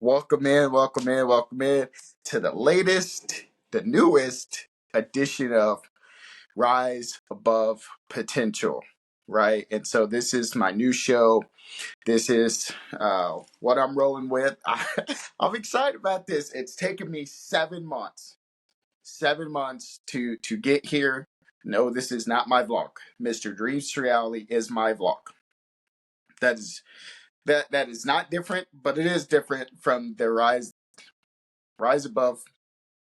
Welcome in to the newest edition of Rise Above Potential, right? And so this is my new show. This is what I'm rolling with. I'm excited about this. It's taken me 7 months to get here. No, this is not my vlog. Mr. Dreams to Reality is my vlog. That is that is not different, but it is different from the rise above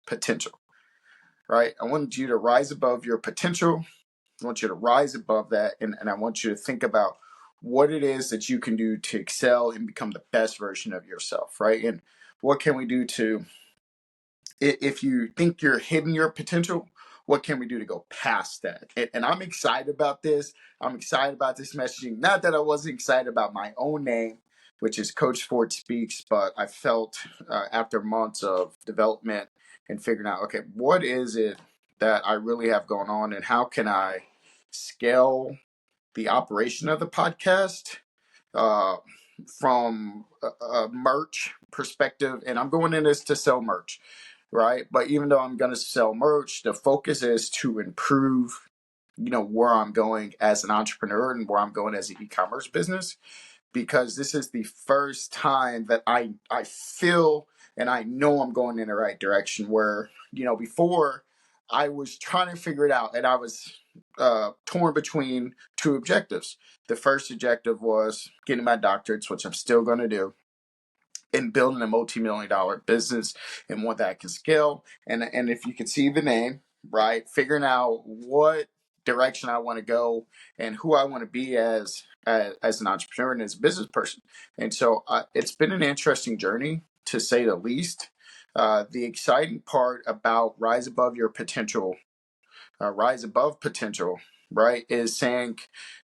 potential, right? I want you to rise above your potential. I want you to rise above that. And I want you to think about what it is that you can do to excel and become the best version of yourself, right? And what can we do to, if you think you're hitting your potential, what can we do to go past that? And I'm excited about this. I'm excited about this messaging. Not that I wasn't excited about my own name, which is Coach Ford Speaks, but I felt after months of development and figuring out, okay, what is it that I really have going on and how can I scale the operation of the podcast uh, from a merch perspective? And I'm going in this to sell merch, right? But even though I'm going to sell merch, the focus is to improve, where I'm going as an entrepreneur and where I'm going as an e-commerce business, because this is the first time that I feel and I know I'm going in the right direction. Where before I was trying to figure it out, and I was torn between two objectives. The first objective was getting my doctorates, which I'm still going to do, and building a multi-million-dollar business and one that I can scale. And if you can see the name, right, figuring out what direction I want to go and who I want to be as an entrepreneur and as a business person. And so it's been an interesting journey, to say the least. The exciting part about rise above your potential, rise above potential, right, is saying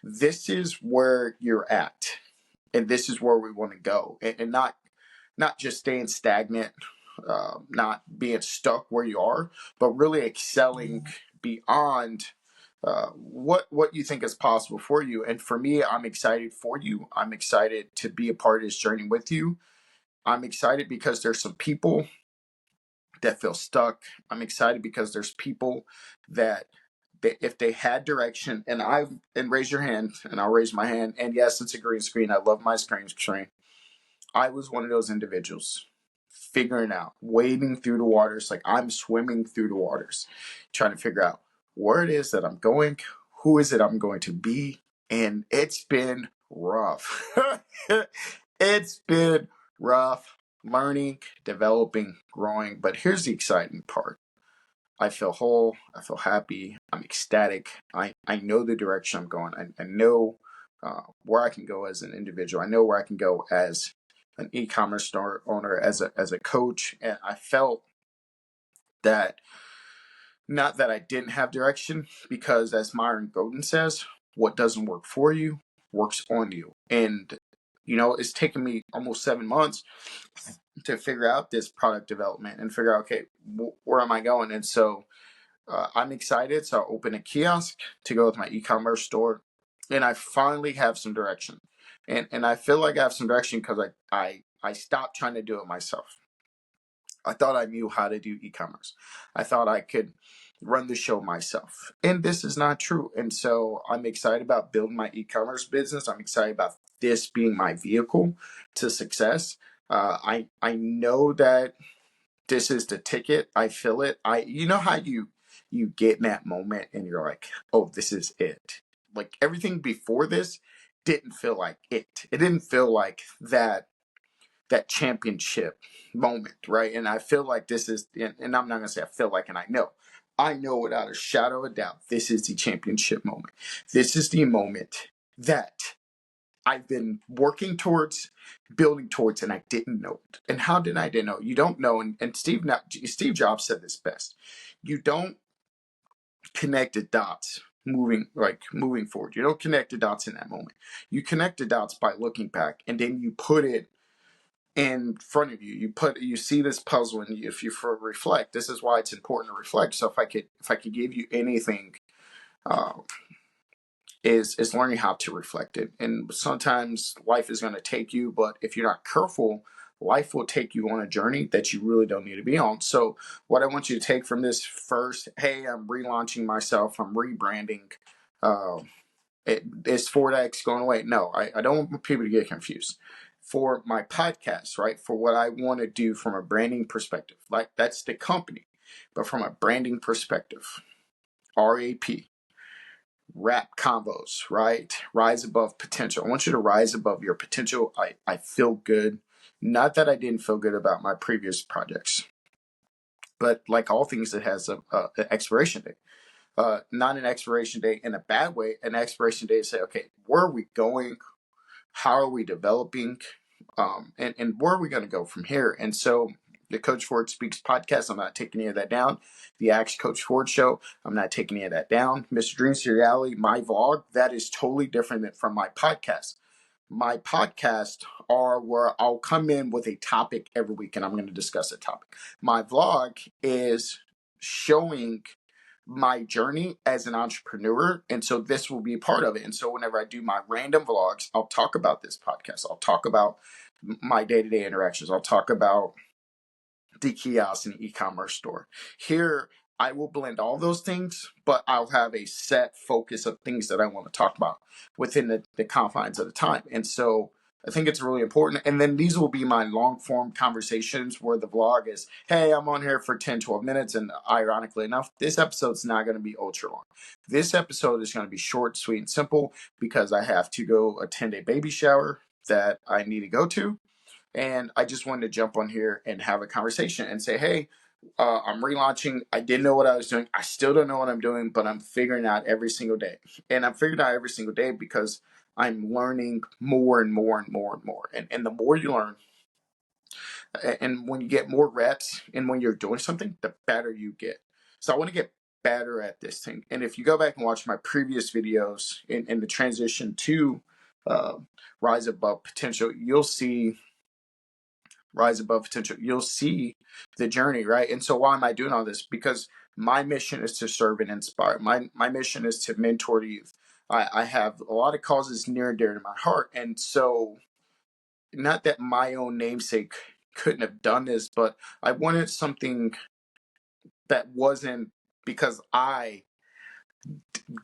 this is where you're at and this is where we want to go, and not just staying stagnant, not being stuck where you are, but really excelling beyond what you think is possible for you. And for me, I'm excited for you. I'm excited to be a part of this journey with you. I'm excited because there's some people that feel stuck. I'm excited because there's people that if they had direction, and raise your hand, and I'll raise my hand. And yes, it's a green screen. I love my screen screen. I was one of those individuals figuring out, wading through the waters, like I'm swimming through the waters, trying to figure out where it is that I'm going, who is it I'm going to be. And it's been rough. It's been rough learning, developing, growing. But here's the exciting part. I feel whole. I feel happy. I'm ecstatic. I know the direction I'm going. I know where I can go as an individual. I know where I can go as an e-commerce store owner, as a coach. And I felt that, not that I didn't have direction, because as Myron Golden says, what doesn't work for you works on you. And it's taken me almost 7 months to figure out this product development and figure out, okay, where am I going? And so I'm excited. So I opened a kiosk to go with my e-commerce store, and I finally have some direction. And I feel like I have some direction because I stopped trying to do it myself. I thought I knew how to do e-commerce. I thought I could run the show myself. And this is not true. And so I'm excited about building my e-commerce business. I'm excited about this being my vehicle to success. I know that this is the ticket. I feel it. You know how you get in that moment and you're like, oh, this is it. Like everything before this didn't feel like it. It didn't feel like that championship moment, right? And I feel like this is, and I'm not gonna say I feel like, and I know without a shadow of a doubt, this is the championship moment. This is the moment that I've been working towards, building towards, and I didn't know it. And how did I didn't know? You don't know, and Steve Jobs said this best. You don't connect the dots moving forward. You don't connect the dots in that moment. You connect the dots by looking back, and then you put it in front of you. You see this puzzle, and if you reflect, this is why it's important to reflect. So if I could give you anything, uh, is learning how to reflect it. And sometimes life is going to take you, but if you're not careful, life will take you on a journey that you really don't need to be on. So what I want you to take from this first, hey, I'm relaunching myself, I'm rebranding. Is 4X going away? No, I don't want people to get confused. For my podcast, right? For what I want to do from a branding perspective, like that's the company. But from a branding perspective, RAP, rap combos, right? Rise above potential. I want you to rise above your potential. I feel good. Not that I didn't feel good about my previous projects, but like all things, it has an expiration date. Not an expiration date in a bad way, an expiration date to say, okay, where are we going? How are we developing? And where are we going to go from here? And so the Coach Ford Speaks podcast, I'm not taking any of that down. The Ask Coach Ford show, I'm not taking any of that down. Mr. Dreams to Reality, my vlog, that is totally different than from my podcast. My podcasts are where I'll come in with a topic every week and I'm going to discuss a topic. My vlog is showing my journey as an entrepreneur, and so this will be part of it. And so whenever I do my random vlogs, I'll talk about this podcast, I'll talk about my day-to-day interactions, I'll talk about the kiosk and e-commerce store. Here I will blend all those things, but I'll have a set focus of things that I want to talk about within the confines of the time. And so I think it's really important. And then these will be my long form conversations where the vlog is, hey, I'm on here for 10, 12 minutes. And ironically enough, this episode's not going to be ultra long. This episode is going to be short, sweet, and simple because I have to go attend a baby shower that I need to go to. And I just wanted to jump on here and have a conversation and say, hey, I'm relaunching. I didn't know what I was doing. I still don't know what I'm doing, but I'm figuring out every single day. And I'm figuring out every single day because I'm learning more and more and more and more. And the more you learn, and when you get more reps and when you're doing something, the better you get. So I want to get better at this thing. And if you go back and watch my previous videos in the transition to Rise Above Potential, you'll see Rise Above Potential. You'll see the journey, right? And so why am I doing all this? Because my mission is to serve and inspire. My mission is to mentor the youth. I have a lot of causes near and dear to my heart. And so not that my own namesake couldn't have done this, but I wanted something that wasn't because I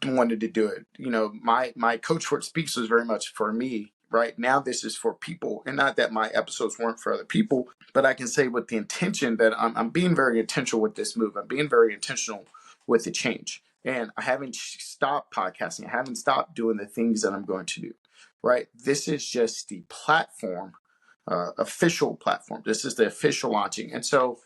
wanted to do it. You know, my Coach Ford Speaks was very much for me. Right now, this is for people, and not that my episodes weren't for other people, but I can say with the intention that I'm being very intentional with this move. I'm being very intentional with the change, and I haven't stopped podcasting. I haven't stopped doing the things that I'm going to do. Right, this is just the platform, official platform. This is the official launching, and so.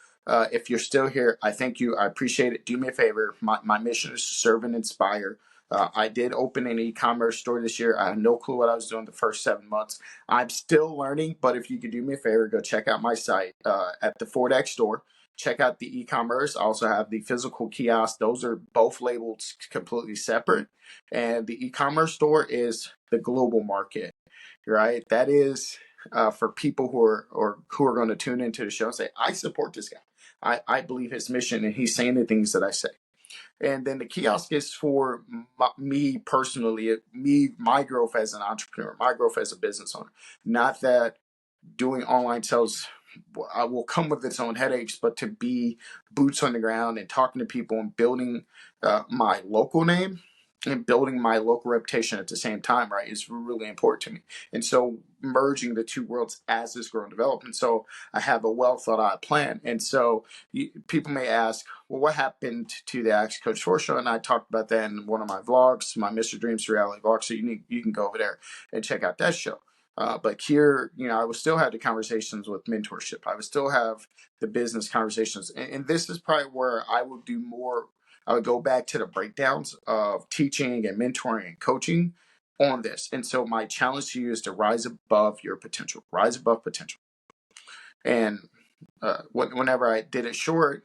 If you're still here, I thank you. I appreciate it. Do me a favor. My mission is to serve and inspire. I did open an e-commerce store this year. I had no clue what I was doing the first 7 months. I'm still learning, but if you could do me a favor, go check out my site at the 4X store. Check out the e-commerce. I also have the physical kiosk. Those are both labeled completely separate. And the e-commerce store is the global market, right? That is for people who are going to tune into the show and say, I support this guy. I believe his mission and he's saying the things that I say. And then the kiosk is for me personally, my growth as an entrepreneur, my growth as a business owner. Not that doing online sales will come with its own headaches, but to be boots on the ground and talking to people and building my local name and building my local reputation at the same time, right, is really important to me. And so merging the two worlds as this grow and develop. And so I have a well thought out plan. And so people may ask, well, what happened to the Ask Coach Ford show? And I talked about that in one of my vlogs, my Mr. Dreams to Reality vlog. So you can go over there and check out that show. But here, I would still have the conversations with mentorship. I would still have the business conversations. And this is probably where I will do more. I would go back to the breakdowns of teaching and mentoring and coaching on this. And so my challenge to you is to rise above your potential, rise above potential. And whenever I did it short,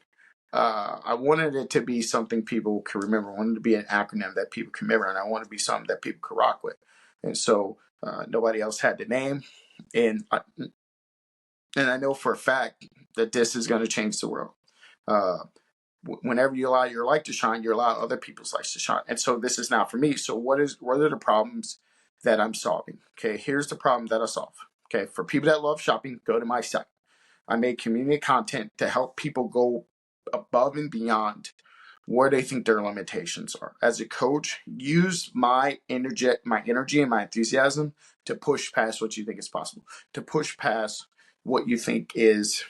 I wanted it to be something people can remember. I wanted it to be an acronym that people can remember. And I wanted to be something that people could rock with. And so nobody else had the name. And I know for a fact that this is going to change the world. Whenever you allow your light to shine, you allow other people's lights to shine. And so this is not for me. So what are the problems that I'm solving? Okay, here's the problem that I solve. Okay, for people that love shopping, go to my site. I make community content to help people go above and beyond where they think their limitations are. As a coach, use my energy and my enthusiasm to push past what you think is possible, to push past what you think is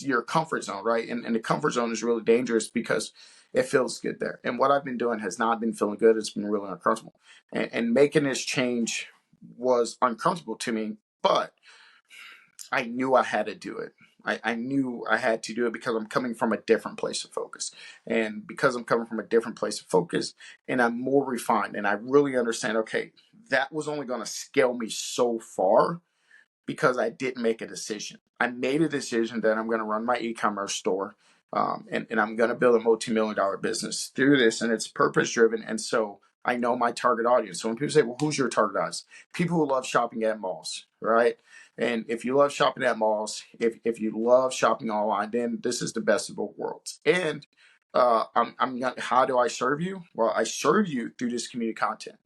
your comfort zone, right? And the comfort zone is really dangerous because it feels good there. And what I've been doing has not been feeling good. It's been really uncomfortable. And making this change was uncomfortable to me, but I knew I had to do it. I knew I had to do it because I'm coming from a different place of focus. And because I'm coming from a different place of focus and I'm more refined and I really understand, okay, that was only going to scale me so far because I didn't make a decision. I made a decision that I'm going to run my e-commerce store, and I'm going to build a multi-million-dollar business through this, and it's purpose-driven. And so I know my target audience. So when people say, well, who's your target audience? People who love shopping at malls, right? And if you love shopping at malls, if you love shopping online, then this is the best of both worlds. And how do I serve you? Well, I serve you through this community content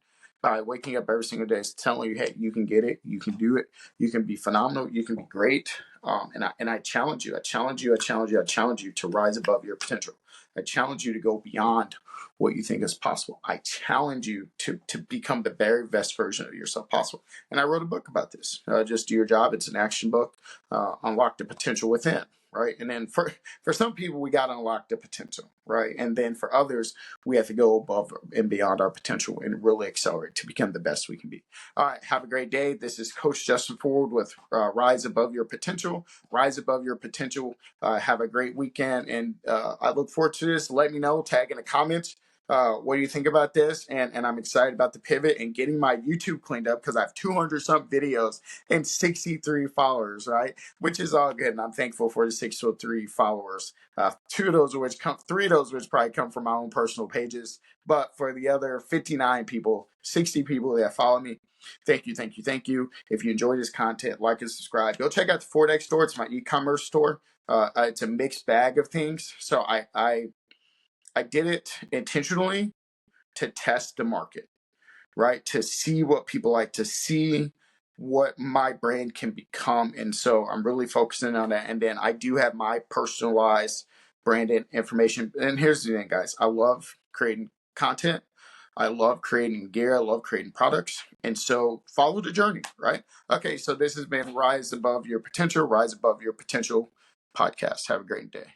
by waking up every single day telling you, hey, you can get it, you can do it, you can be phenomenal, you can be great. And I challenge you, I challenge you, I challenge you, I challenge you to rise above your potential. I challenge you to go beyond what you think is possible. I challenge you to become the very best version of yourself possible. And I wrote a book about this. Just do your job. It's an action book. Unlock the potential within. Right. And then for some people, we got to unlock the potential. Right. And then for others, we have to go above and beyond our potential and really accelerate to become the best we can be. All right. Have a great day. This is Coach Justin Ford with Rise Above Your Potential. Rise above your potential. Have a great weekend. And I look forward to this. Let me know. Tag in the comments. What do you think about this? And I'm excited about the pivot and getting my YouTube cleaned up because I have 200 some videos and 63 followers, right? Which is all good. And I'm thankful for the 603 followers. Three of those which probably come from my own personal pages. But for the other 59 people, 60 people that follow me, thank you, thank you, thank you. If you enjoy this content, like and subscribe. Go check out the Ford store. It's my e-commerce store. It's a mixed bag of things. So I did it intentionally to test the market, right? To see what people like, to see what my brand can become. And so I'm really focusing on that. And then I do have my personalized branded information. And here's the thing, guys. I love creating content. I love creating gear. I love creating products. And so follow the journey, right? Okay, so this has been Rise Above Your Potential podcast. Have a great day.